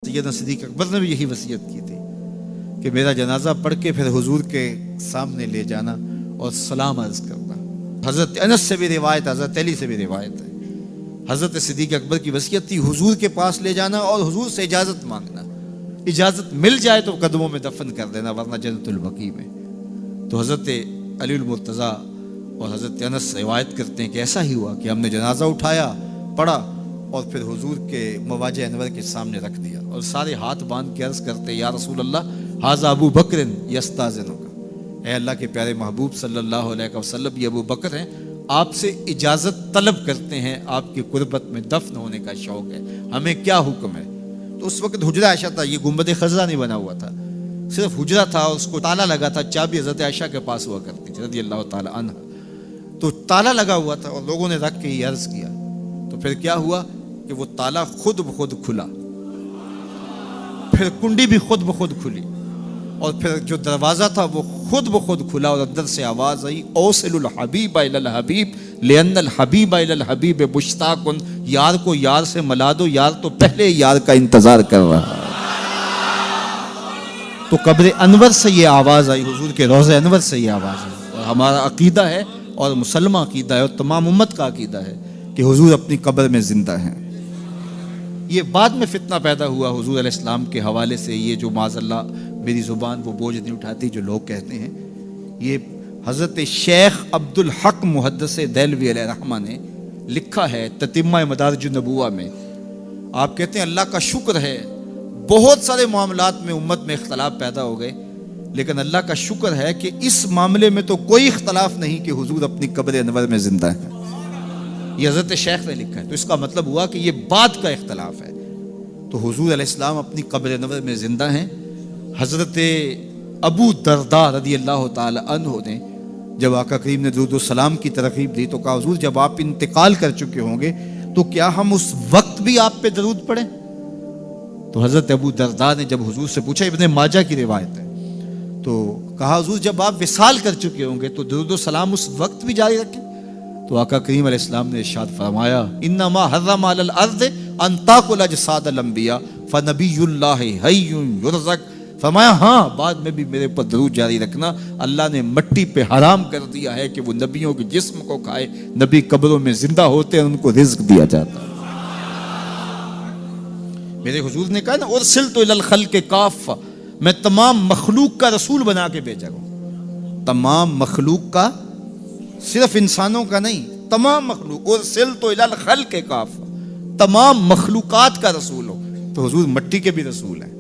سیدنا صدیق اکبر نے بھی یہی وصیت کی تھی کہ میرا جنازہ پڑھ کے پھر حضور کے سامنے لے جانا اور سلام عرض کرنا۔ حضرت انس سے بھی روایت، حضرت علی سے بھی روایت ہے، حضرت صدیق اکبر کی وصیت تھی حضور کے پاس لے جانا اور حضور سے اجازت مانگنا، اجازت مل جائے تو قدموں میں دفن کر دینا ورنہ جنت البقیع میں۔ تو حضرت علی المرتضیٰ اور حضرت انس روایت کرتے ہیں کہ ایسا ہی ہوا کہ ہم نے جنازہ اٹھایا، پڑھا اور پھر حضور کے مواجہ انور کے سامنے رکھ دیا اور سارے ہاتھ باندھ کے عرض کرتے یا رسول اللہ ھذا ابو بکر یستاذنک، اے اللہ کے پیارے محبوب صلی اللہ علیہ وسلم، یہ ابو بکر ہیں، آپ سے اجازت طلب کرتے ہیں، آپ کی قربت میں دفن ہونے کا شوق ہے، ہمیں کیا حکم ہے؟ تو اس وقت حجرہ عائشہ تھا، یہ گنبد خضرا نہیں بنا ہوا تھا، صرف حجرہ تھا، اس کو تالا لگا تھا، چابی حضرت عائشہ کے پاس ہوا کرتی تھی رضی اللہ تعالی عنہ، تو تالا لگا ہوا تھا اور لوگوں نے رکھ کے یہ عرض کیا، تو پھر کیا ہوا کہ وہ تالا خود بخود کھلا، پھر کنڈی بھی خود بخود کھلی، اور پھر جو دروازہ تھا وہ خود بخود کھلا اور اندر سے آواز آئی اوصل الحبیب الی الحبیب لان الحبیب الی الحبیب مشتاق، یار کو یار سے ملا دو، یار تو پہلے یار کا انتظار کر رہا۔ تو قبر انور سے یہ آواز آئی، حضور کے روضہ انور سے یہ آواز آئی، اور ہمارا عقیدہ ہے اور مسلمہ عقیدہ ہے اور تمام امت کا عقیدہ ہے کہ حضور اپنی قبر میں زندہ ہیں۔ یہ بعد میں فتنہ پیدا ہوا حضور علیہ السلام کے حوالے سے، یہ جو معاذ اللہ میری زبان وہ بوجھ نہیں اٹھاتی جو لوگ کہتے ہیں، یہ حضرت شیخ عبد الحق محدث دہلوی علیہ رحمہ نے لکھا ہے تتمہ مدارج النبوہ میں۔ آپ کہتے ہیں اللہ کا شکر ہے، بہت سارے معاملات میں امت میں اختلاف پیدا ہو گئے، لیکن اللہ کا شکر ہے کہ اس معاملے میں تو کوئی اختلاف نہیں کہ حضور اپنی قبر انور میں زندہ ہے۔ یہ حضرت شیخ نے لکھا ہے، تو اس کا مطلب ہوا کہ یہ بعد کا اختلاف ہے۔ تو حضور علیہ السلام اپنی قبر انور میں زندہ ہیں۔ حضرت ابو درداء رضی اللہ تعالی عنہ نے جب آقا کریم نے درود و سلام کی ترغیب دی تو کہا حضور جب آپ انتقال کر چکے ہوں گے تو کیا ہم اس وقت بھی آپ پہ درود پڑھیں؟ تو حضرت ابو درداء نے جب حضور سے پوچھا، ابن ماجہ کی روایت ہے، تو کہا حضور جب آپ وصال کر چکے ہوں گے تو درود و سلام اس وقت بھی جاری رکھیں؟ تو آقا کریم علیہ السلام نے ارشاد فرمایا انما حرم علی الارض ان تاکل اجساد الانبیاء فنبی اللہ حی یرزق، فرمایا ہاں بعد میں بھی میرے پر درود جاری رکھنا، اللہ نے مٹی پہ حرام کر دیا ہے کہ وہ نبیوں کے جسم کو کھائے، نبی قبروں میں زندہ ہوتے ہیں ان کو رزق دیا جاتا ہے۔ میرے حضور نے کہا نا ارسلت الی الخلق کافہ، میں تمام مخلوق کا رسول بنا کے بھیجا ہوں، تمام مخلوق کا، صرف انسانوں کا نہیں، تمام مخلوق، ارسلت الی الخلق کافہ، تمام مخلوقات کا رسول ہو۔ تو حضور مٹی کے بھی رسول ہیں،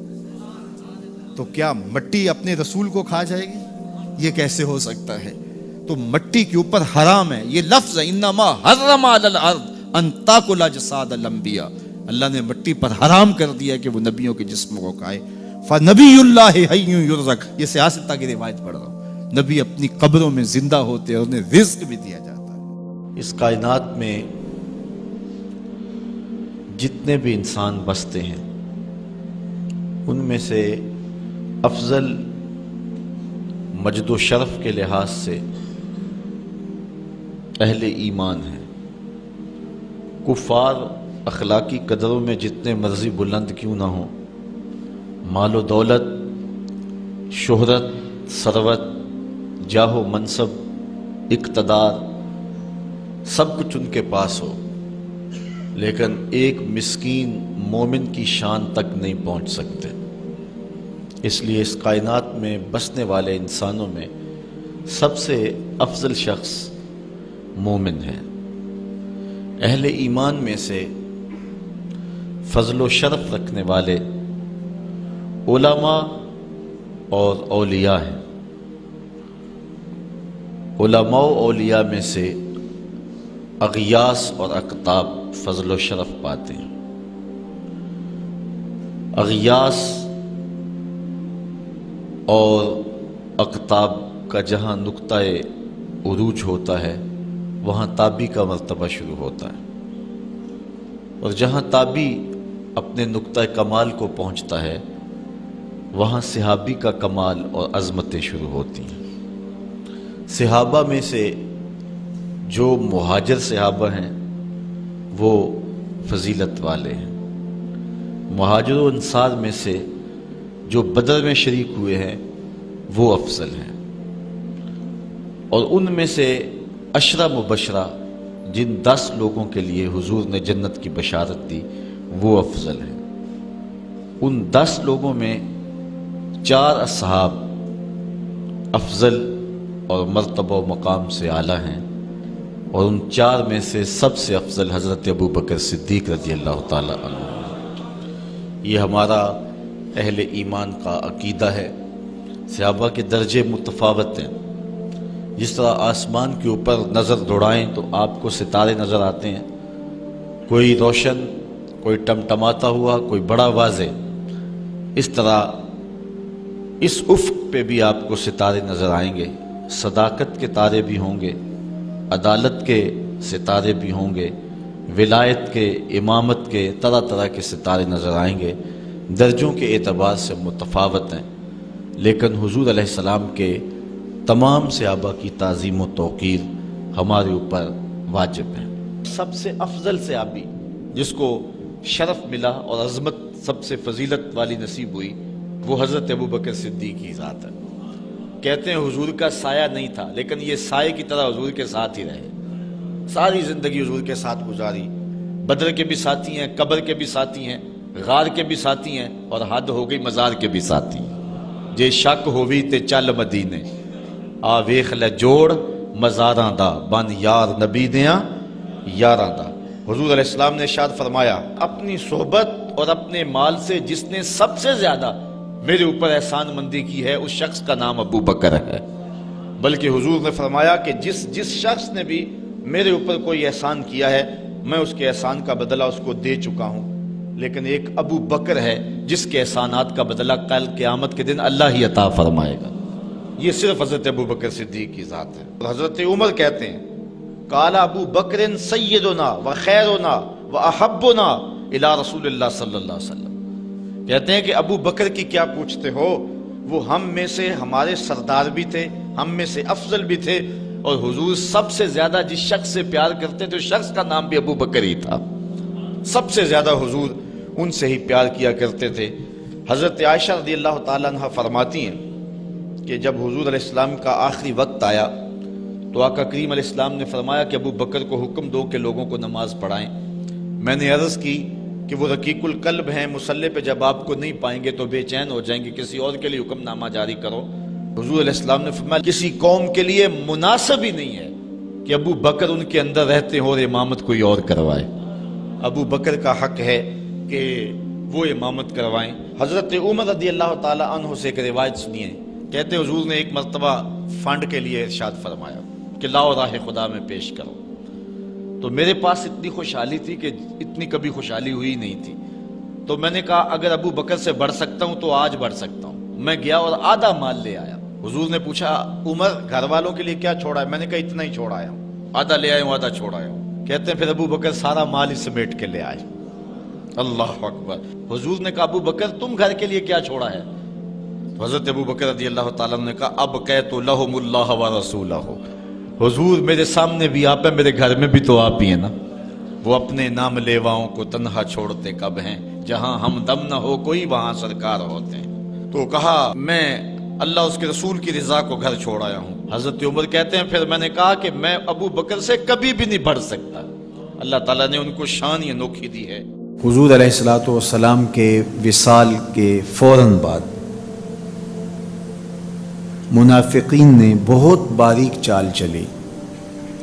تو کیا مٹی اپنے رسول کو کھا جائے گی؟ یہ کیسے ہو سکتا ہے؟ تو مٹی کے اوپر حرام ہے، یہ لفظ ہے انما حرم علی الارض ان تاکل اجساد الانبیاء، اللہ نے مٹی پر حرام کر دیا کہ وہ نبیوں کے جسم کو کھائے۔ فنبی اللہ حی یرزق، یہ سیاستہ کی روایت پڑھ رہا ہوں، نبی اپنی قبروں میں زندہ ہوتے ہیں، انہیں رزق بھی دیا جاتا ہے۔ اس کائنات میں جتنے بھی انسان بستے ہیں ان میں سے افضل مجد و شرف کے لحاظ سے اہل ایمان ہیں۔ کفار اخلاقی قدروں میں جتنے مرضی بلند کیوں نہ ہوں، مال و دولت، شہرت، ثروت، جاہ و منصب، اقتدار، سب کچھ ان کے پاس ہو، لیکن ایک مسکین مومن کی شان تک نہیں پہنچ سکتے۔ اس لیے اس کائنات میں بسنے والے انسانوں میں سب سے افضل شخص مومن ہے۔ اہل ایمان میں سے فضل و شرف رکھنے والے علماء اور اولیاء ہیں۔ علماء و اولیاء میں سے اغیاث اور اقطاب فضل و شرف پاتے ہیں۔ اغیاث اور اقطاب کا جہاں نقطہ عروج ہوتا ہے وہاں تابی کا مرتبہ شروع ہوتا ہے، اور جہاں تابی اپنے نقطہ کمال کو پہنچتا ہے وہاں صحابی کا کمال اور عظمتیں شروع ہوتی ہیں۔ صحابہ میں سے جو مہاجر صحابہ ہیں وہ فضیلت والے ہیں، مہاجر و انصار میں سے جو بدر میں شریک ہوئے ہیں وہ افضل ہیں، اور ان میں سے عشرہ مبشرہ جن 10 لوگوں کے لیے حضور نے جنت کی بشارت دی وہ افضل ہیں۔ ان 10 لوگوں میں 4 اصحاب افضل اور مرتبہ و مقام سے اعلیٰ ہیں، اور ان 4 میں سے سب سے افضل حضرت ابو بکر صدیق رضی اللہ تعالیٰ عنہ۔ یہ ہمارا اہل ایمان کا عقیدہ ہے۔ صحابہ کے درجے متفاوت ہیں، جس طرح آسمان کے اوپر نظر دوڑائیں تو آپ کو ستارے نظر آتے ہیں، کوئی روشن، کوئی ٹمٹماتا ہوا، کوئی بڑا واضح، اس طرح اس افق پہ بھی آپ کو ستارے نظر آئیں گے۔ صداقت کے تارے بھی ہوں گے، عدالت کے ستارے بھی ہوں گے، ولایت کے، امامت کے، طرح طرح کے ستارے نظر آئیں گے۔ درجوں کے اعتبار سے متفاوت ہیں، لیکن حضور علیہ السلام کے تمام صحابہ کی تعظیم و توقیر ہمارے اوپر واجب ہے۔ سب سے افضل صحابی جس کو شرف ملا اور عظمت سب سے فضیلت والی نصیب ہوئی وہ حضرت ابو بکر صدیق کی ذات ہے۔ کہتے ہیں حضور کا سایہ نہیں تھا، لیکن یہ سائے کی طرح حضور کے ساتھ ہی رہے، ساری زندگی حضور کے ساتھ گزاری۔ بدر کے بھی ساتھی ہیں، قبر کے بھی ساتھی ہیں، غار کے بھی ساتھی ہیں، اور حد ہو گئی مزار کے بھی ساتھی ہیں۔ جے شک ہووی تے چل مدینے، آ ویخ لے جوڑ مزاراں دا، بن یار نبی دیاں یاراں دا۔ حضور علیہ السلام نے ارشاد فرمایا، اپنی صحبت اور اپنے مال سے جس نے سب سے زیادہ میرے اوپر احسان مندی کی ہے اس شخص کا نام ابو بکر ہے۔ بلکہ حضور نے فرمایا کہ جس شخص نے بھی میرے اوپر کوئی احسان کیا ہے میں اس کے احسان کا بدلہ اس کو دے چکا ہوں، لیکن ایک ابو بکر ہے جس کے احسانات کا بدلہ کل قیامت کے دن اللہ ہی عطا فرمائے گا۔ یہ صرف حضرت ابو بکر صدیق کی ذات ہے۔ اور حضرت عمر کہتے ہیں، قال ابو بکر سیدنا و خیرنا و احبنا الی رسول اللہ صلی اللہ علیہ وسلم۔ کہتے ہیں کہ ابو بکر کی کیا پوچھتے ہو، وہ ہم میں سے ہمارے سردار بھی تھے، ہم میں سے افضل بھی تھے، اور حضور سب سے زیادہ جس شخص سے پیار کرتے تھے اس شخص کا نام بھی ابو بکر ہی تھا۔ سب سے زیادہ حضور ان سے ہی پیار کیا کرتے تھے۔ حضرت عائشہ رضی اللہ تعالیٰ عنہ فرماتی ہیں کہ جب حضور علیہ السلام کا آخری وقت آیا تو آقا کریم علیہ السلام نے فرمایا کہ ابو بکر کو حکم دو کہ لوگوں کو نماز پڑھائیں۔ میں نے عرض کی کہ وہ رقیق القلب ہیں، مصلی پہ جب آپ کو نہیں پائیں گے تو بے چین ہو جائیں گے، کسی اور کے لیے حکم نامہ جاری کرو۔ حضور علیہ السلام نے فرمایا کسی قوم کے لیے مناسب ہی نہیں ہے کہ ابو بکر ان کے اندر رہتے ہوں اور امامت کوئی اور کروائے۔ ابو بکر کا حق ہے کہ وہ امامت کروائیں۔ حضرت عمر رضی اللہ تعالیٰ عنہ سے ایک روایت سنیے، کہتے حضور نے ایک مرتبہ فنڈ کے لیے ارشاد فرمایا کہ لاؤ راہ خدا میں پیش کرو، تو میرے پاس اتنی خوشحالی تھی کہ اتنی کبھی خوشحالی ہوئی نہیں تھی، تو میں نے کہا اگر ابو بکر سے بڑھ سکتا ہوں تو آج بڑھ سکتا ہوں۔ میں گیا اور آدھا مال لے آیا۔ حضور نے پوچھا عمر گھر والوں کے لیے کیا چھوڑا ہے؟ میں نے کہا اتنا ہی چھوڑا آیا ہوں، آدھا لے آیا ہوں، آدھا چھوڑا آیا ہوں۔ کہتے ہیں پھر ابو بکر سارا مال ہی سمیٹ کے لے آئے۔ اللہ اکبر۔ حضور نے کہا ابو بکر تم گھر کے لیے کیا چھوڑا ہے؟ تو حضرت ابو بکر رضی اللہ تعالیٰ نے کہا اب کہت لہم اللہ و رسولہ، حضور میرے سامنے بھی آپ ہیں، میرے گھر میں بھی تو آپ ہی ہیں نا۔ وہ اپنے نام لیواؤں کو تنہا چھوڑتے کب ہیں، جہاں ہم دم نہ ہو کوئی وہاں سرکار ہوتے ہیں۔ تو کہا میں اللہ اس کے رسول کی رضا کو گھر چھوڑ آیا ہوں۔ حضرت عمر کہتے ہیں پھر میں نے کہا کہ میں ابو بکر سے کبھی بھی نہیں بڑھ سکتا۔ اللہ تعالیٰ نے ان کو شان ہی انوکھی دی ہے۔ حضور علیہ الصلوۃ والسلام کے وصال کے فوراً بعد منافقین نے بہت باریک چال چلی،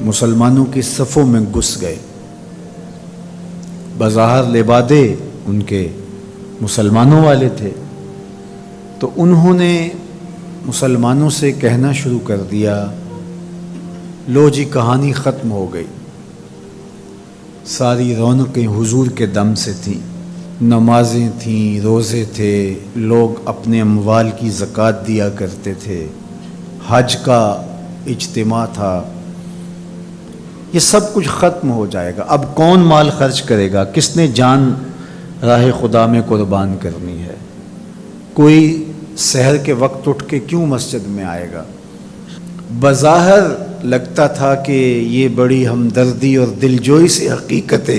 مسلمانوں کی صفوں میں گھس گئے۔ بظاہر لبادے ان کے مسلمانوں والے تھے، تو انہوں نے مسلمانوں سے کہنا شروع کر دیا لو جی کہانی ختم ہو گئی، ساری رونقیں حضور کے دم سے تھیں، نمازیں تھیں، روزے تھے، لوگ اپنے اموال کی زکوٰۃ دیا کرتے تھے، حج کا اجتماع تھا، یہ سب کچھ ختم ہو جائے گا۔ اب کون مال خرچ کرے گا؟ کس نے جان راہ خدا میں قربان کرنی ہے؟ کوئی سحر کے وقت اٹھ کے کیوں مسجد میں آئے گا؟ بظاہر لگتا تھا کہ یہ بڑی ہمدردی اور دلجوئی سے حقیقت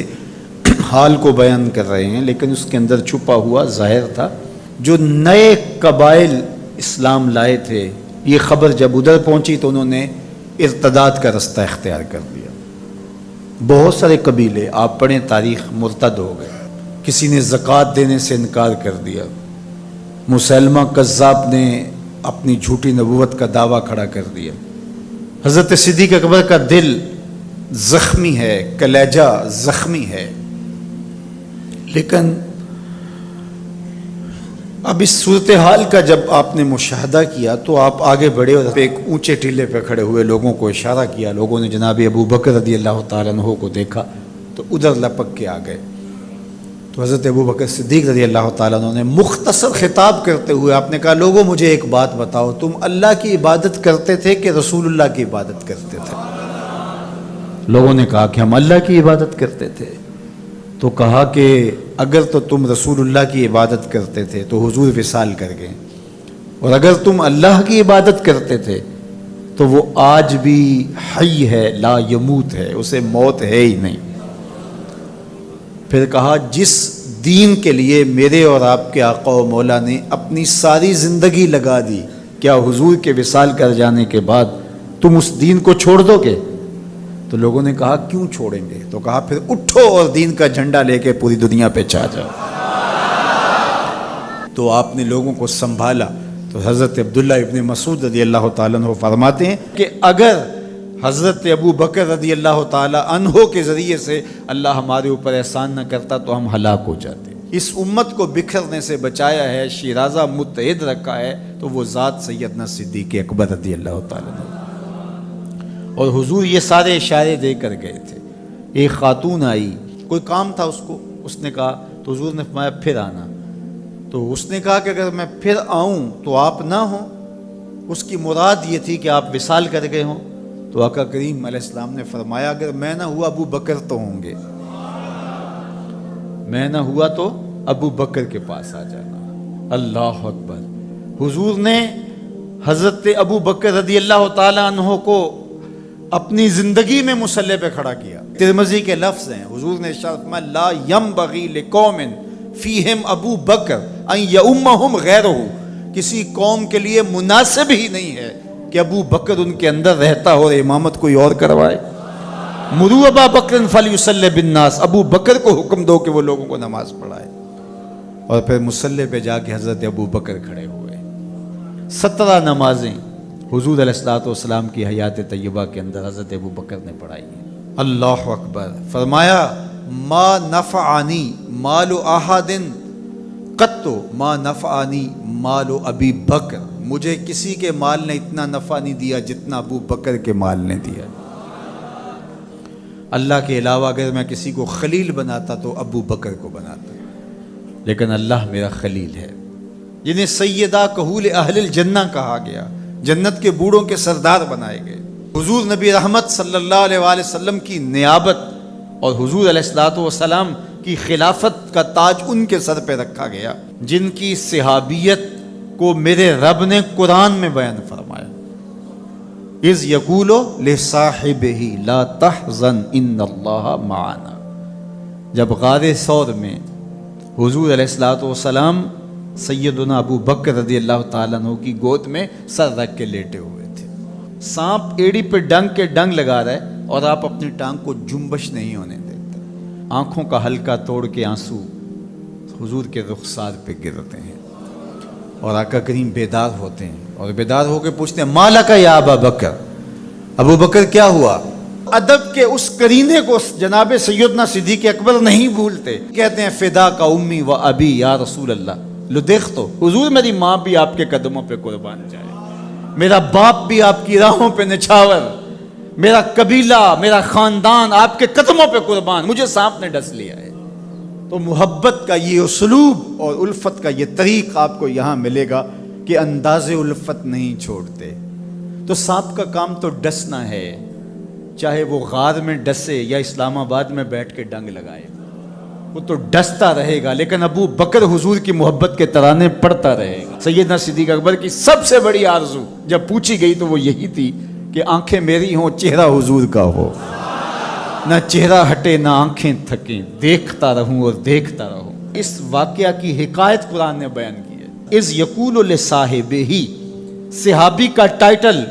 حال کو بیان کر رہے ہیں، لیکن اس کے اندر چھپا ہوا ظاہر تھا. جو نئے قبائل اسلام لائے تھے، یہ خبر جب ادھر پہنچی تو انہوں نے ارتداد کا رستہ اختیار کر لیا. بہت سارے قبیلے، آپ پڑھیں تاریخ، مرتد ہو گئے. کسی نے زکوٰۃ دینے سے انکار کر دیا. مسلمہ کذاب نے اپنی جھوٹی نبوت کا دعویٰ کھڑا کر دیا. حضرت صدیق اکبر کا دل زخمی ہے، کلیجہ زخمی ہے. لیکن اب اس صورتحال کا جب آپ نے مشاہدہ کیا تو آپ آگے بڑھے اور ایک اونچے ٹیلے پہ کھڑے ہوئے لوگوں کو اشارہ کیا. لوگوں نے جناب ابو بکر رضی اللہ تعالیٰ عنہ کو دیکھا تو ادھر لپک کے آ گئے. تو حضرت ابو بکر صدیق رضی اللہ تعالیٰ عنہ نے مختصر خطاب کرتے ہوئے آپ نے کہا، لوگوں مجھے ایک بات بتاؤ، تم اللہ کی عبادت کرتے تھے کہ رسول اللہ کی عبادت کرتے تھے؟ لوگوں نے کہا کہ ہم اللہ کی عبادت کرتے تھے. تو کہا کہ اگر تو تم رسول اللہ کی عبادت کرتے تھے تو حضور وصال کر گئے، اور اگر تم اللہ کی عبادت کرتے تھے تو وہ آج بھی حی ہے، لا یموت ہے، اسے موت ہے ہی نہیں. پھر کہا، جس دین کے لیے میرے اور آپ کے آقا و مولا نے اپنی ساری زندگی لگا دی، کیا حضور کے وصال کر جانے کے بعد تم اس دین کو چھوڑ دو گے؟ تو لوگوں نے کہا، کیوں چھوڑیں گے؟ تو کہا، پھر اٹھو اور دین کا جھنڈا لے کے پوری دنیا پہ چھا جاؤ. تو آپ نے لوگوں کو سنبھالا. تو حضرت عبداللہ ابن مسعود رضی اللہ تعالیٰ عنہ فرماتے ہیں کہ اگر حضرت ابو بکر رضی اللہ تعالیٰ عنہ کے ذریعے سے اللہ ہمارے اوپر احسان نہ کرتا تو ہم ہلاک ہو جاتے. اس امت کو بکھرنے سے بچایا ہے، شیرازہ متحد رکھا ہے، تو وہ ذات سیدنا صدیق اکبر رضی اللہ تعالیٰ عنہ. اور حضور یہ سارے اشارے دے کر گئے تھے. ایک خاتون آئی، کوئی کام تھا اس کو، اس نے کہا، تو حضور نے فرمایا پھر آنا. تو اس نے کہا کہ اگر میں پھر آؤں تو آپ نہ ہوں. اس کی مراد یہ تھی کہ آپ وصال کر گئے ہوں. تو آقا کریم علیہ السلام نے فرمایا، اگر میں نہ ہوا ابو بکر تو ہوں گے، میں نہ ہوا تو ابو بکر کے پاس آ جانا. اللہ اکبر. حضور نے حضرت ابو بکر رضی اللہ تعالیٰ عنہ کو اپنی زندگی میں مصلی پہ کھڑا کیا. ترمذی کے لفظ ہیں، حضور نے ارشاد فرمایا، لا ینبغی لقوم فیہم ابو بکر ان یؤمہم غیرہ. کسی قوم کے لیے مناسب ہی نہیں ہے کہ ابو بکر ان کے اندر رہتا ہو اور امامت کوئی اور کروائے. مروا ابا بکر فلیصلی بالناس. ابو بکر کو حکم دو کہ وہ لوگوں کو نماز پڑھائے. اور پھر مصلی پہ جا کے حضرت ابو بکر کھڑے ہوئے. 17 نمازیں حضور علیہ الصلوۃ والسلام کی حیات طیبہ کے اندر حضرت ابو بکر نے پڑھائی ہیں. اللہ اکبر. فرمایا، ما نفعنی مال احد قط ما نفعنی مال ابی بکر. مجھے کسی کے مال نے اتنا نفع نہیں دیا جتنا ابو بکر کے مال نے دیا. اللہ کے علاوہ اگر میں کسی کو خلیل بناتا تو ابو بکر کو بناتا، لیکن اللہ میرا خلیل ہے، جنہیں سیدہ کہول اہل الجنہ کہا گیا، جنت کے بوڑھوں کے سردار بنائے گئے. حضور نبی رحمت صلی اللہ علیہ وآلہ وسلم کی نیابت اور حضور علیہ الصلوۃ والسلام کی خلافت کا تاج ان کے سر پہ رکھا گیا، جن کی صحابیت کو میرے رب نے قرآن میں بیان فرمایا. اذ یقول لصاحبہ لا تحزن ان اللہ معنا. جب غار ثور میں حضور علیہ الصلوۃ والسلام سیدنا ابو بکر رضی اللہ تعالیٰ عنہ کی گود میں سر رکھ کے لیٹے ہوئے تھے. سانپ ایڑی پہ ڈنگ کے ڈنگ لگا رہا ہے اور آپ اپنی ٹانگ کو جنبش نہیں ہونے دیتے. آنکھوں کا حلقہ توڑ کے آنسو حضور کے رخسار پہ گرتے ہیں اور آقا کریم بیدار ہوتے ہیں اور بیدار ہو کے پوچھتے ہیں، مالک یا ابا بکر، ابو بکر کیا ہوا؟ ادب کے اس کرینے کو جناب سیدنا صدیق اکبر نہیں بھولتے. کہتے ہیں، فدا کا امی و ابی یا رسول اللہ. لو دیکھ تو حضور، میری ماں بھی آپ کے قدموں پہ قربان جائے، میرا باپ بھی آپ کی راہوں پہ نچھاور، میرا قبیلہ، میرا خاندان آپ کے قدموں پہ قربان، مجھے سانپ نے ڈس لیا ہے. تو محبت کا یہ اسلوب اور الفت کا یہ طریق آپ کو یہاں ملے گا کہ انداز الفت نہیں چھوڑتے. تو سانپ کا کام تو ڈسنا ہے، چاہے وہ غار میں ڈسے یا اسلام آباد میں بیٹھ کے ڈنگ لگائے، وہ تو ڈستا رہے گا. لیکن ابو بکر حضور کی محبت کے ترانے پڑھتا رہے گا. سیدنا صدیق اکبر کی سب سے بڑی آرزو جب پوچھی گئی تو وہ یہی تھی کہ آنکھیں میری ہوں، چہرہ حضور کا ہو. نہ چہرہ ہٹے نہ آنکھیں تھکیں، دیکھتا رہوں اور دیکھتا رہوں. اس واقعہ کی حکایت قرآن نے بیان کی ہے. اذ یقول لصاحبہ، صحابی کا ٹائٹل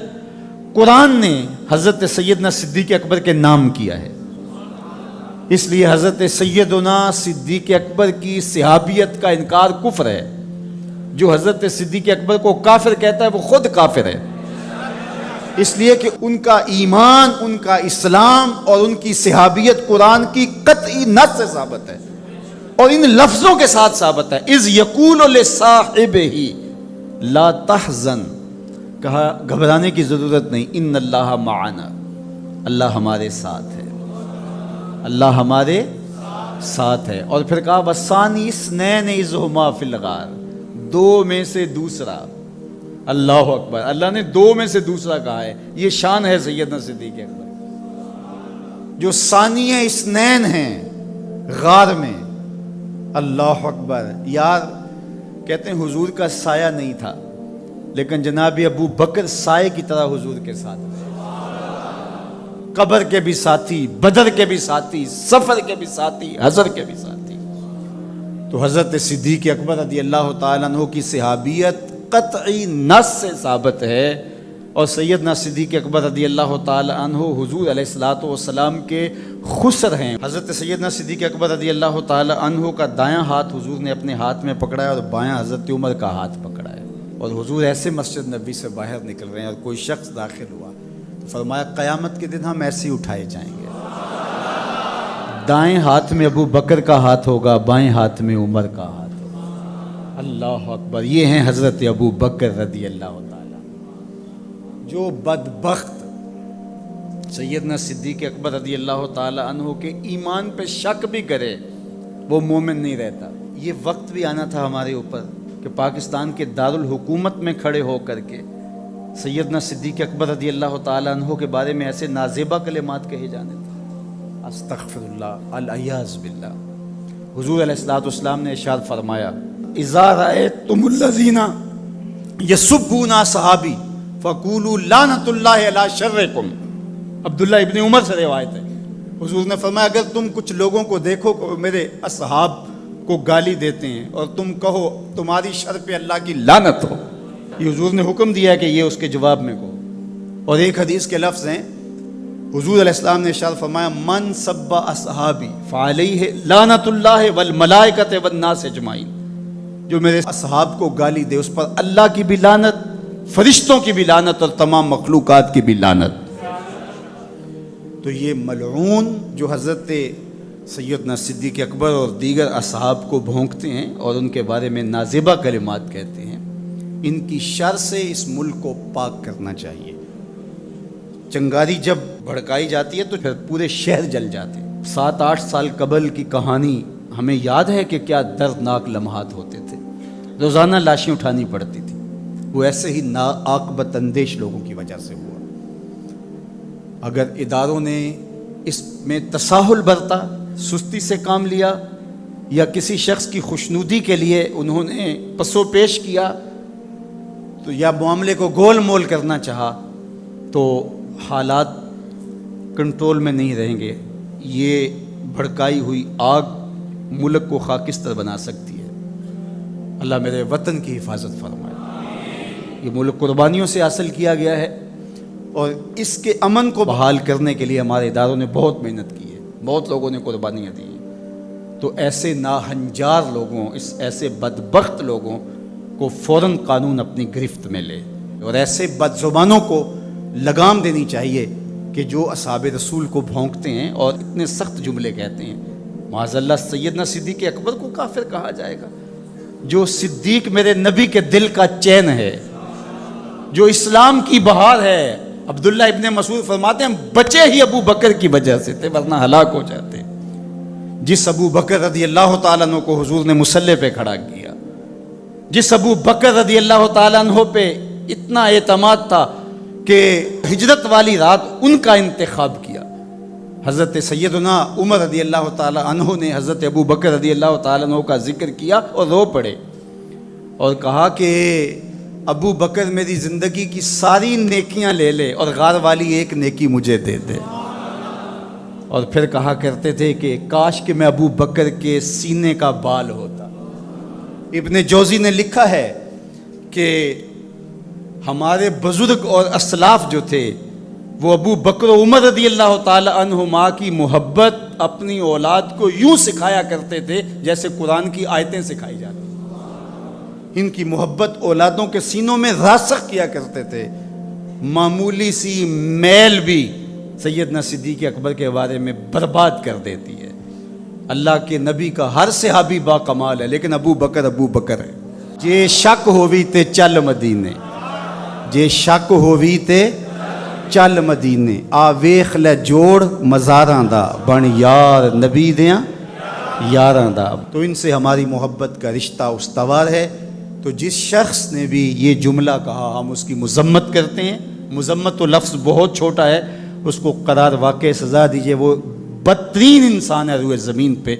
قرآن نے حضرت سیدنا صدیق اکبر کے نام کیا ہے. اس لیے حضرت سیدنا صدیق اکبر کی صحابیت کا انکار کفر ہے. جو حضرت صدیق اکبر کو کافر کہتا ہے وہ خود کافر ہے. اس لیے کہ ان کا ایمان، ان کا اسلام اور ان کی صحابیت قرآن کی قطعی نص سے ثابت ہے اور ان لفظوں کے ساتھ ثابت ہے. اذ یقول لصاحبہ لا تحزن، کہا گھبرانے کی ضرورت نہیں، ان اللہ معنا، اللہ ہمارے ساتھ ہے، اللہ ہمارے ساتھ ہے. اور پھر کہا وَالثَّانِي اثْنَيْنِ إِذْ هُمَا فِي الْغَارِ، دو میں سے دوسرا. اللہ اکبر، اللہ نے دو میں سے دوسرا کہا ہے. یہ شان ہے سیدنا صدیق اکبر جو ثانیہ اثنین ہیں غار میں. اللہ اکبر. یار کہتے ہیں حضور کا سایہ نہیں تھا، لیکن جناب ابو بکر سائے کی طرح حضور کے ساتھ تھے. قبر کے بھی ساتھی، بدر کے بھی ساتھی، سفر کے بھی ساتھی، حضر کے بھی ساتھی. تو حضرت صدیق اکبر رضی اللہ تعالیٰ عنہ کی صحابیت قطعی نص سے ثابت ہے. اور سیدنا صدیق اکبر رضی اللہ تعالیٰ عنہ حضور علیہ الصلوۃ والسلام کے خسر ہیں. حضرت سیدنا صدیق اکبر رضی اللہ تعالیٰ عنہ کا دایاں ہاتھ حضور نے اپنے ہاتھ میں پکڑا ہے اور بایاں حضرت عمر کا ہاتھ پکڑا ہے. اور حضور ایسے مسجد نبی سے باہر نکل رہے ہیں اور کوئی شخص داخل ہوا تو فرمایا قیامت کے دن ہم ایسے ہی اٹھائے جائیں گے. دائیں ہاتھ میں ابو بکر کا ہاتھ ہوگا، بائیں ہاتھ میں عمر کا ہاتھ ہوگا. اللہ اکبر. یہ ہیں حضرت ابو بکر رضی اللہ تعالیٰ. جو بدبخت سیدنا صدیق اکبر رضی اللہ تعالیٰ عنہ کے ایمان پہ شک بھی کرے وہ مومن نہیں رہتا. یہ وقت بھی آنا تھا ہمارے اوپر کہ پاکستان کے دارالحکومت میں کھڑے ہو کر کے سیدنا صدیق اکبر رضی اللہ تعالیٰ عنہ کے بارے میں ایسے نازیبہ کلمات کہے جانے تھے. استغفر اللہ، العیاذ باللہ. حضور علیہ الصلوۃ والسلام نے ارشاد فرمایا اذا رأیتم الذین یسبون صحابی فقولوا لعنۃ اللہ علی شرکم. عبداللہ ابن عمر سے روایت ہے. حضور نے فرمایا اگر تم کچھ لوگوں کو دیکھو کہ میرے اصحاب کو گالی دیتے ہیں اور تم کہو تمہاری شر پہ اللہ کی لعنت ہو. یہ حضور نے حکم دیا ہے کہ یہ اس کے جواب میں کہو. اور ایک حدیث کے لفظ ہیں حضور علیہ السلام نے ارشاد فرمایا من سب اصحابی فعلیہ لعنت اللہ والملائکۃ والناس اجمعین. جو میرے اصحاب کو گالی دے اس پر اللہ کی بھی لعنت، فرشتوں کی بھی لعنت اور تمام مخلوقات کی بھی لعنت. تو یہ ملعون جو حضرت سیدنا صدیق اکبر اور دیگر اصحاب کو بھونکتے ہیں اور ان کے بارے میں نازیبہ کلمات کہتے ہیں، ان کی شر سے اس ملک کو پاک کرنا چاہیے. چنگاری جب بھڑکائی جاتی ہے تو پھر پورے شہر جل جاتے ہیں. 7-8 سال قبل کی کہانی ہمیں یاد ہے کہ کیا دردناک لمحات ہوتے تھے. روزانہ لاشیں اٹھانی پڑتی تھی. وہ ایسے ہی ناعاقبت اندیش لوگوں کی وجہ سے ہوا. اگر اداروں نے اس میں تساہل برتا، سستی سے کام لیا، یا کسی شخص کی خوشنودی کے لیے انہوں نے پسو پیش کیا تو یا معاملے کو گول مول کرنا چاہا تو حالات کنٹرول میں نہیں رہیں گے. یہ بھڑکائی ہوئی آگ ملک کو خاکستر بنا سکتی ہے. اللہ میرے وطن کی حفاظت فرمائے. یہ ملک قربانیوں سے حاصل کیا گیا ہے اور اس کے امن کو بحال کرنے کے لیے ہمارے اداروں نے بہت محنت کی ہے، بہت لوگوں نے قربانیاں دی ہیں. تو ایسے ناہنجار لوگوں، ایسے بدبخت لوگوں کو فوراً قانون اپنی گرفت میں لے اور ایسے بد زبانوں کو لگام دینی چاہیے کہ جو اصحاب رسول کو بھونکتے ہیں اور اتنے سخت جملے کہتے ہیں. معاذ اللہ سیدنا صدیق اکبر کو کافر کہا جائے گا؟ جو صدیق میرے نبی کے دل کا چین ہے، جو اسلام کی بہار ہے. عبداللہ ابن مسعود فرماتے ہیں ہم بچے ہی ابو بکر کی وجہ سے تھے ورنہ ہلاک ہو جاتے. جس ابو بکر رضی اللہ تعالیٰ عنہ کو حضور نے مصلی پہ کھڑا کیا، جس ابو بکر رضی اللہ تعالیٰ عنہ پہ اتنا اعتماد تھا کہ ہجرت والی رات ان کا انتخاب کیا. حضرت سیدنا عمر رضی اللہ تعالیٰ عنہ نے حضرت ابو بکر رضی اللہ تعالیٰ عنہ کا ذکر کیا اور رو پڑے اور کہا کہ ابو بکر میری زندگی کی ساری نیکیاں لے لے اور غار والی ایک نیکی مجھے دے دے. اور پھر کہا کرتے تھے کہ کاش کہ میں ابو بکر کے سینے کا بال ہوتا۔ ابن جوزی نے لکھا ہے کہ ہمارے بزرگ اور اسلاف جو تھے وہ ابو بکر و عمر رضی اللہ تعالی عنہما کی محبت اپنی اولاد کو یوں سکھایا کرتے تھے جیسے قرآن کی آیتیں سکھائی جاتی۔ ان کی محبت اولادوں کے سینوں میں راسخ کیا کرتے تھے۔ معمولی سی میل بھی سیدنا صدیق اکبر کے بارے میں برباد کر دیتی ہے۔ اللہ کے نبی کا ہر صحابی با کمال ہے، لیکن ابو بکر ہے۔ جے شک ہووی تے چل مدینے، جے شک ہووی تے چل مدینے، آ ویخ لے جوڑ مزاراں دا، بن یار نبی دیاں یاراں دا۔ تو ان سے ہماری محبت کا رشتہ استوار ہے۔ تو جس شخص نے بھی یہ جملہ کہا ہم اس کی مذمت کرتے ہیں۔ مذمت تو لفظ بہت چھوٹا ہے، اس کو قرار واقع سزا دیجئے۔ وہ بدترین انسان ہے روئے زمین پہ،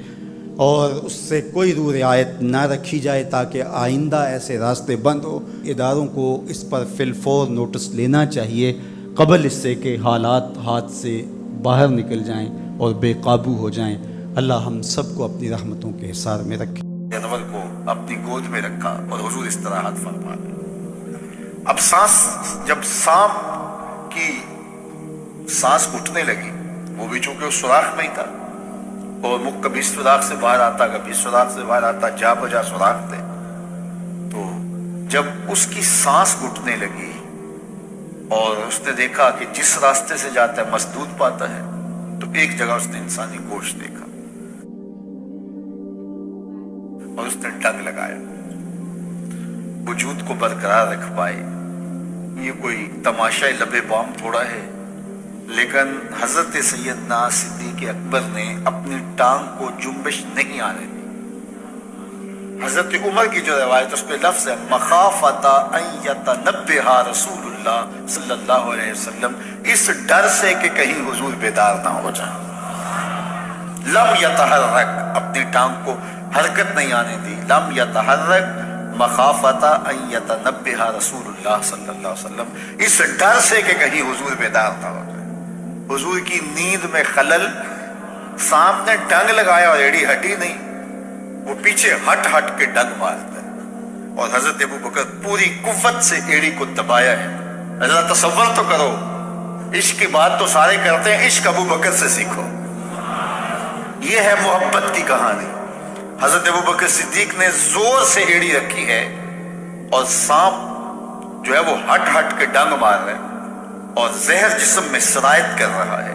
اور اس سے کوئی روح رعایت نہ رکھی جائے تاکہ آئندہ ایسے راستے بند ہو۔ اداروں کو اس پر فی الفور نوٹس لینا چاہیے قبل اس سے کہ حالات ہاتھ سے باہر نکل جائیں اور بے قابو ہو جائیں۔ اللہ ہم سب کو اپنی رحمتوں کے حصار میں رکھے۔ جانور کو اپنی گود میں رکھا اور حضور استراحت فرما لی۔ اب سانس، جب سانپ کی سانس اٹھنے لگی، وہ بھی چونکہ اس سوراخ میں ہی تھا، اور مکھ کبھی اس سوراخ سے باہر آتا کبھی اس سوراخ سے باہر آتا، جا بجا سوراخ تھے۔ تو جب اس کی سانس گھٹنے لگی اور اس نے دیکھا کہ جس راستے سے جاتا ہے مسدود پاتا ہے، تو ایک جگہ اس نے انسانی گوشت دیکھا اور اس نے ڈنگ لگایا، وجود کو برقرار رکھ پائے۔ یہ کوئی تماشا لبے بام تھوڑا ہے، لیکن حضرت سیدنا صدیق اکبر نے اپنی ٹانگ کو جنبش نہیں آنے دی۔ حضرت عمر کی جو روایت اس پہ لفظ ہے مخافۃ ان یتنبہ رسول اللہ صلی اللہ علیہ وسلم، اس ڈر سے کہ کہیں حضور بیدار نہ ہو جائیں۔ لم یتحرک، اپنی ٹانگ کو حرکت نہیں آنے دی۔ لم یتحرک مخافۃ ان یتنبہ رسول اللہ صلی اللہ علیہ وسلم، اس ڈر سے کہ کہیں حضور بیدار نہ ہو جائے۔ حضور کی نیند میں خلل، سانپ نے ڈنگ لگایا اور ایڑی ہٹی نہیں، وہ پیچھے ہٹ ہٹ کے ڈنگ مارتا ہے، اور حضرت ابو بکر پوری قوت سے ایڑی کو دبایا ہے۔ ذرا تصور تو کرو، عشق کی بات تو سارے کرتے ہیں، عشق ابو بکر سے سیکھو۔ یہ ہے محبت کی کہانی۔ حضرت ابو بکر صدیق نے زور سے ایڑی رکھی ہے، اور سانپ جو ہے وہ ہٹ ہٹ کے ڈنگ مار رہا ہے اور زہر جسم میں سرایت کر رہا ہے،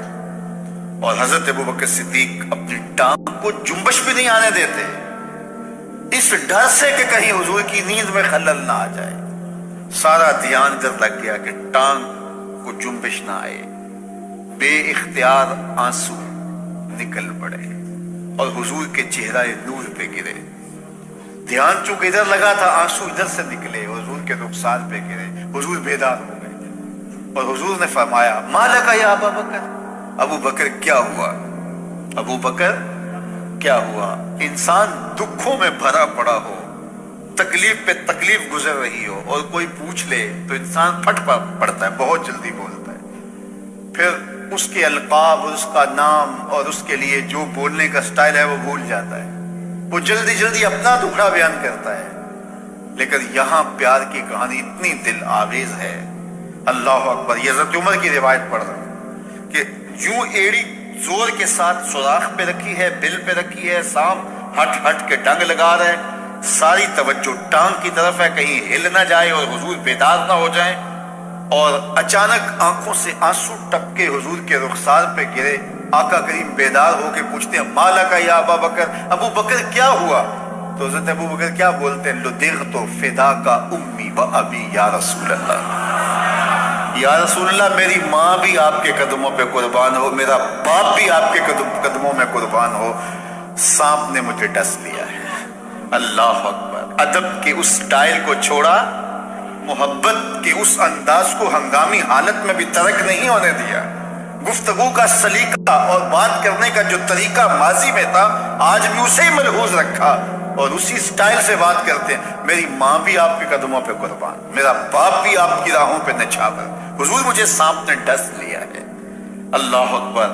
اور حضرت ابو بکر صدیق اپنی ٹانگ کو جنبش بھی نہیں آنے دیتے، اس ڈر سے کہ کہیں حضور کی نیند میں خلل نہ آ جائے۔ سارا دھیان ادھر لگ گیا کہ ٹانگ کو جنبش نہ آئے۔ بے اختیار آنسو نکل پڑے اور حضور کے چہرہ نور پہ گرے۔ دھیان چونکہ ادھر لگا تھا، آنسو ادھر سے نکلے، حضور کے رخسار پہ گرے۔ حضور بیدار ہو گئے اور حضور نے فرمایا ما لک یا ابا بکر، ابو بکر کیا ہوا؟ ابو بکر کیا ہوا؟ انسان دکھوں میں بھرا پڑا ہو، تکلیف پہ تکلیف گزر رہی ہو، اور کوئی پوچھ لے تو انسان پھٹ پڑتا ہے، بہت جلدی بولتا ہے، پھر اس کے القاب اور اس کا نام اور اس کے لیے جو بولنے کا سٹائل ہے وہ بھول جاتا ہے، وہ جلدی جلدی اپنا دکھڑا بیان کرتا ہے۔ لیکن یہاں پیار کی کہانی اتنی دل آویز ہے، اللہ اکبر۔ یہ حضرت عمر کی روایت پڑھ رہا ہوں کہ یوں ایڑی زور کے ساتھ سوراخ پہ رکھی ہے، بل پہ رکھی ہے، سانپ ہٹ ہٹ کے ڈنگ لگا رہے ہیں، ساری توجہ ٹانگ کی طرف ہے کہیں ہل نہ جائے اور حضور بیدار نہ ہو جائیں، اور اچانک آنکھوں سے آنسو ٹپکے حضور کے رخسار پہ گرے۔ آقا کریم بیدار ہو کے پوچھتے ہیں ما لک یا ابا بکر، ابو بکر کیا ہوا؟ تو حضرت ابو بکر کیا بولتے ہیں لدغت فداک امی و ابی یا رسول اللہ، یا رسول اللہ میری ماں بھی آپ کے قدموں پہ قربان ہو، میرا باپ بھی آپ کے قدموں میں قربان ہو، سانپ نے مجھے ڈس لیا ہے۔ اللہ اکبر۔ ادب کے اس سٹائل کو چھوڑا، محبت کے اس انداز کو ہنگامی حالت میں بھی ترک نہیں ہونے دیا۔ گفتگو کا سلیقہ اور بات کرنے کا جو طریقہ ماضی میں تھا آج بھی اسے ہی ملحوظ رکھا، اور اسی سٹائل سے بات کرتے ہیں میری ماں بھی آپ کے قدموں پہ قربان، میرا باپ بھی آپ کی راہوں پہ نچھاور، حضور مجھے سانپ نے ڈس لیا ہے۔ اللہ اکبر۔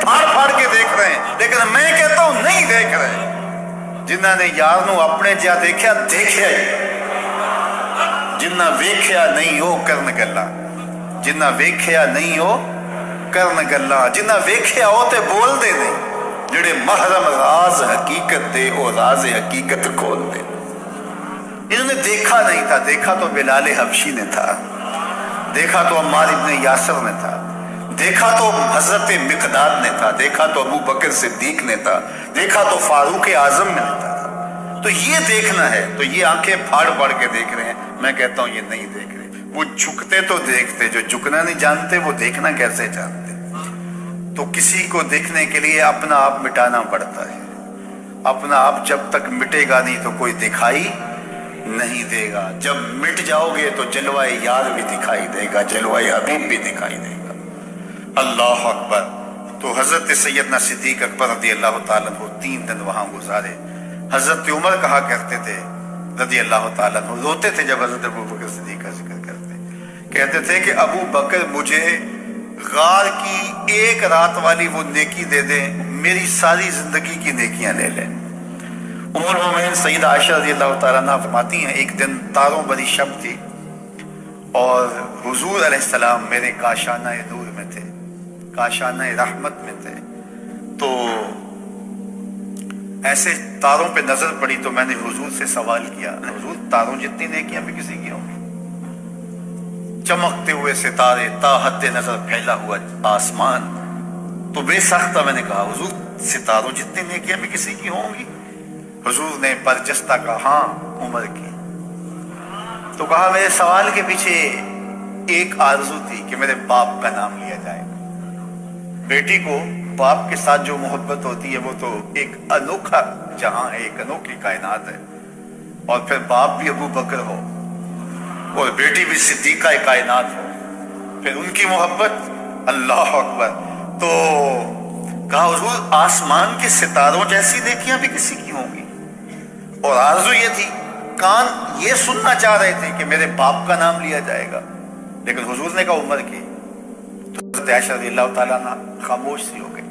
پھاڑ پھاڑ کے دیکھ رہے ہیں، لیکن میں کہتا ہوں نہیں دیکھ رہے۔ جنہ نے یار نو اپنے جا دیکھا دیکھیا ہی، جنہ ویکھیا نہیں ہو کرن گلا، جنہ ویکھیا نہیں ہو کرن گلا، جنہ ویکھیا ہو تے بول دے نہیں، جڑے محرم راز حقیقت دے او راز حقیقت کھول دے۔ انہوں نے دیکھا نہیں تھا، دیکھا تو بلال حبشی نے تھا، دیکھا تو عمار ابن یاسر نے تھا، دیکھا تو حضرت مقداد نے تھا، دیکھا تو ابو بکر صدیق نے تھا، دیکھا تو فاروق اعظم نے تھا۔ تو یہ دیکھنا ہے، تو یہ آنکھیں پھاڑ پھاڑ کے دیکھ رہے ہیں، میں کہتا ہوں یہ نہیں دیکھ رہے۔ وہ جھکتے تو دیکھتے، جو جھکنا نہیں جانتے وہ دیکھنا کیسے جانتے؟ تو کسی کو دیکھنے کے لیے اپنا آپ مٹانا پڑتا ہے، اپنا آپ جب تک مٹے گا نہیں تو کوئی دکھائی نہیں دے گا، جب مٹ جاؤ گے تو جلوہ یار بھی دکھائی دے گا، جلوہ حبیب بھی دکھائی دے گا۔ اللہ اکبر۔ تو حضرت سیدنا صدیق اکبر رضی اللہ تعالیٰ عنہ 3 دن وہاں گزارے۔ حضرت عمر کہا کرتے تھے رضی اللہ تعالیٰ عنہ، روتے تھے جب حضرت ابو بکر صدیق کا ذکر کرتے، کہتے تھے کہ ابو بکر مجھے غار کی ایک رات والی وہ نیکی دے دیں، میری ساری زندگی کی نیکیاں لے لیں۔ ام المومنین سیدہ عائشہ رضی اللہ تعالیٰ عنہ فرماتی ہیں ایک دن تاروں بری شب تھی اور حضور علیہ السلام میرے کاشانہ نور میں تھے، کاشانہ رحمت میں تھے، تو ایسے تاروں پہ نظر پڑی تو میں نے حضور سے سوال کیا، حضور تاروں جتنی نیکیاں بھی کسی کی ہوں گی؟ چمکتے ہوئے ستارے، تا حد نظر پھیلا ہوا آسمان، تو بے سختہ میں نے کہا حضور ستاروں جتنی نیکیاں بھی کسی کی ہوں گی؟ حضور نے برجستہ کہا ہاں عمر کی۔ تو کہا میرے سوال کے پیچھے ایک آرزو تھی کہ میرے باپ کا نام لیا جائے۔ بیٹی کو باپ کے ساتھ جو محبت ہوتی ہے وہ تو ایک انوکھا جہاں ہے، ایک انوکھی کائنات ہے، اور پھر باپ بھی ابو بکر ہو اور بیٹی بھی صدیقہ کائنات ہو، پھر ان کی محبت، اللہ اکبر۔ تو کہا حضور آسمان کے ستاروں جیسی نیکیاں بھی کسی کی ہوں گی؟ اور آرزو یہ تھی، کان یہ سننا چاہ رہے تھے کہ میرے باپ کا نام لیا جائے گا، لیکن حضور نے کہا عمر کی۔ تو حضرت عائشہ رضی اللہ تعالیٰ عنہ خاموش سی ہو گئی۔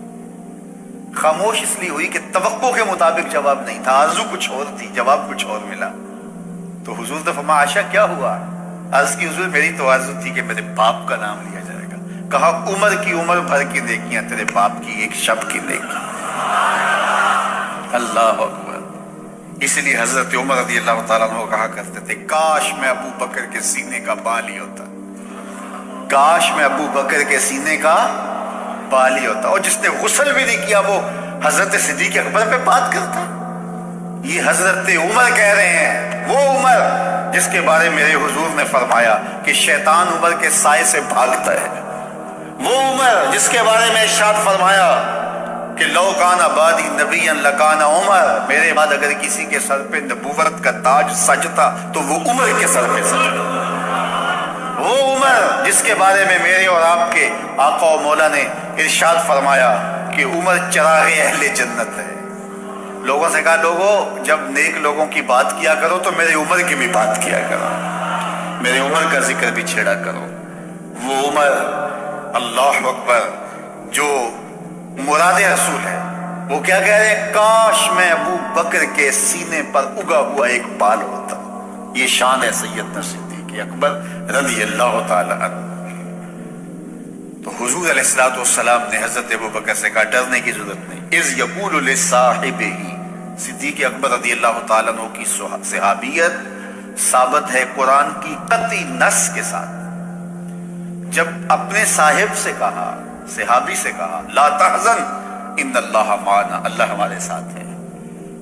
خاموش اس لیے ہوئی کہ توقع کے مطابق جواب نہیں تھا، آرزو کچھ اور تھی، جواب کچھ اور ملا۔ تو حضور نے فرمایا عائشہ کیا ہوا؟ عرض کی حضور میری تو آرزو تھی کہ میرے باپ کا نام لیا جائے گا۔ کہا عمر کی عمر بھر کی نیکیاں تیرے باپ کی ایک شب کی نیکی۔ اللہ اکبر۔ اس لیے حضرت عمر رضی اللہ تعالیٰ عنہ کہا کرتے تھے کاش میں ابو بکر کے سینے کا بال ہی ہوتا، کاش میں ابو بکر کے سینے کا بال ہی ہوتا۔ اور جس نے غسل بھی نہیں کیا وہ حضرت صدیق اکبر پہ بات کرتا۔ یہ حضرت عمر کہہ رہے ہیں، وہ عمر جس کے بارے میرے حضور نے فرمایا کہ شیطان عمر کے سائے سے بھاگتا ہے، وہ عمر جس کے بارے میں ارشاد فرمایا کہ لو کان بعدی نبیا لکان عمر، میرے بعد اگر کسی کے سر پہ نبوت کا تاج سجتا تو وہ عمر کے سر پہ سجتا۔ وہ عمر جس کے بارے میں میرے اور آپ کے آقا و مولا نے ارشاد فرمایا کہ عمر چراغ اہل جنت ہے۔ لوگوں سے کہا لوگوں جب نیک لوگوں کی بات کیا کرو تو میرے عمر کی بھی بات کیا کرو، میرے عمر کا ذکر بھی چھیڑا کرو۔ وہ عمر، اللہ اکبر، جو مراد رسول ہے، وہ کیا کہہ رہے ہیں؟ کاش میں ابو بکر کے سینے پر اگا ہوا ایک بال ہوتا۔ یہ شان ہے سیدنا صدیق اکبر رضی اللہ تعالی عنہ۔ تو حضور علیہ الصلوۃ والسلام نے حضرت ابو بکر سے کہا ڈرنے کی ضرورت نہیں۔ اذ یقول لصاحبہ، صدیق اکبر رضی اللہ تعالیٰ عنہ کی صحابیت ثابت ہے قرآن کی قطعی نص کے ساتھ۔ جب اپنے صاحب سے کہا، صحابی سے کہا لا تحزن ان اللہ معنا، اللہ ہمارے ساتھ ہے۔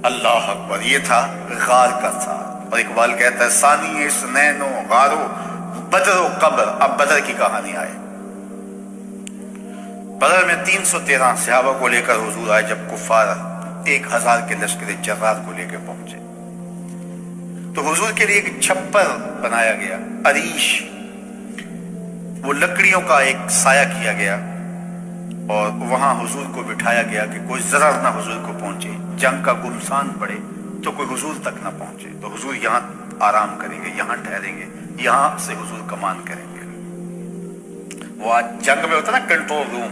اللہ اکبر۔ یہ تھا غار کا ساتھ، اور اقبال کہتا ہے ثانی اثنین و غارو بدر و قبر۔ اب بدر کی کہانی آئے۔ بدر میں 313 صحابہ کو لے کر حضور آئے جب کفار 1000 کے لشکر جرار کو لے کے پہنچے، تو حضور کے لیے ایک چھپر بنایا گیا، عریش، وہ لکڑیوں کا ایک سایہ کیا گیا، اور وہاں حضور کو بٹھایا گیا کہ کوئی ضرر نہ حضور کو پہنچے، جنگ کا گمسان پڑے تو کوئی حضور تک نہ پہنچے۔ تو حضور یہاں آرام کریں گے، یہاں ٹھہریں گے، یہاں سے حضور کمان کریں گے۔ وہ آج جنگ میں ہوتا نا کنٹرول روم،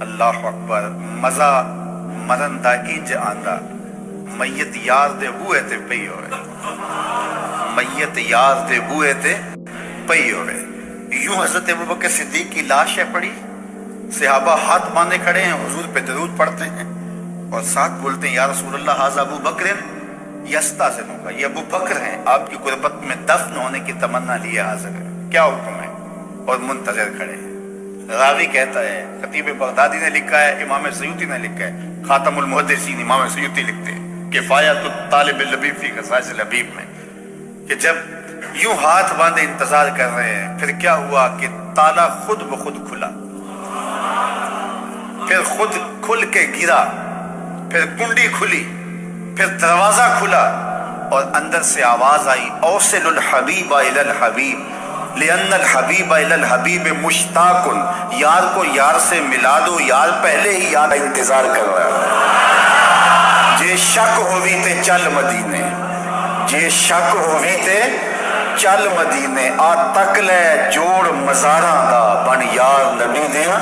اللہ اکبر مزہ مرن دا انج آندا میت یار دے بوئے تے پئی ہوئے میت یار دے بوئے تے پئی ہوئے یوں حضرت ابوبکر صدیق کی لاش ہے پڑی صحابہ ہاتھ باندھے کھڑے ہیں حضور پہ درود پڑھتے ہیں اور ساتھ بولتے ہیں یا رسول اللہ ھذا ابو بکر یستاذن کا یہ ابو بکر ہیں آپ کی غربت میں دفن ہونے کی تمنا لیے حاضر ہے کیا حکم ہے اور منتظر کھڑے ہیں راوی کہتا ہے خطیب بغدادی نے لکھا ہے امام سیوطی نے لکھا ہے خاتم المحدثین امام سیوطی لکھتے ہیں کفایت الطالب اللبیب فی خصائص اللبیب میں کہ جب یوں ہاتھ باندھے انتظار کر رہے ہیں پھر کیا ہوا کہ تالا خود بخود کھلا پھر خود کھل کے گرا پھر کنڈی کھلی پھر دروازہ کھلا اور اندر سے آواز آئی اوصل الحبیب الی الحبیب لأن الحبیب الی الحبیب مشتاق یار کو یار سے ملا دو یار پہلے ہی یار انتظار کر رہا ہے جے شک ہوئی تے چل مدینے جے شک ہوئی تے چل مدینے آ تک لے جوڑ مزاراں دا بن یار نبی دیاں